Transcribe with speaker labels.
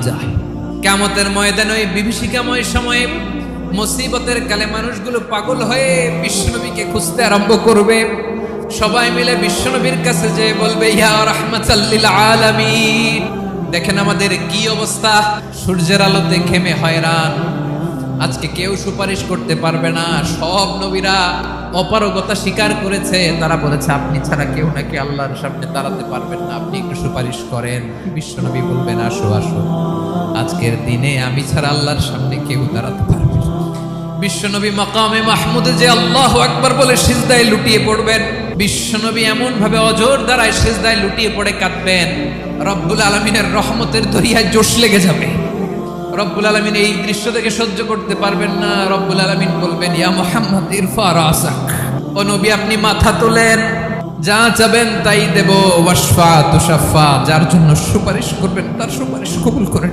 Speaker 1: যায়। কিয়ামতের ময়দানে ওই বিভীষিকাময় সময়ে মুসিবতের কালে মানুষগুলো পাগল হয়ে বিশ্বনবীকে খুঁজতে আরম্ভ করবে। সবাই মিলে বিশ্বনবীর কাছে যেয়ে বলবে, ইয়া রাহমাতাল লিল আলামিন, দেখেন আমাদের কি অবস্থা, সূর্যের আলোতে ঘেমে হয়রান, আজকে কেউ সুপারিশ করতে পারবে না। সব নবীরা অপারগতা স্বীকার করেছে, তারা বলেছে আপনি ছাড়া কেউ নাকি আল্লাহর সামনে দাঁড়াতে পারবেন না, আপনি একটু সুপারিশ করেন। বিশ্বনবী বলবেন, আসো আসো, আজকের দিনে আমি ছাড়া আল্লাহর সামনে কেউ দাঁড়াতে পারবে না। বিশ্বনবী মাকামে মাহমুদে যে আল্লাহু আকবার বলে সিজদায় লুটিয়ে পড়বেন, বিশ্বনবী এমন ভাবে অজর দ্বারায় সিজদায় লুটিয়ে পড়ে কাঁদবেন, রব্বুল আলামিনের রহমতের দরিয়ায় জোশ লেগে যাবে। রব্বুল আলামিন এই দৃশ্য থেকে সহ্য করতে পারবেন না। রব্বুল আলামিন বলবেন, ইয়া মুহাম্মদ ইরফা রাসাক, ও নবী আপনি মাথা তোলেন, যা চাবেন তাই দেব, ওয়াশফা তুশাফা, যার জন্য সুপারিশ করবেন তার সুপারিশ কবুল করে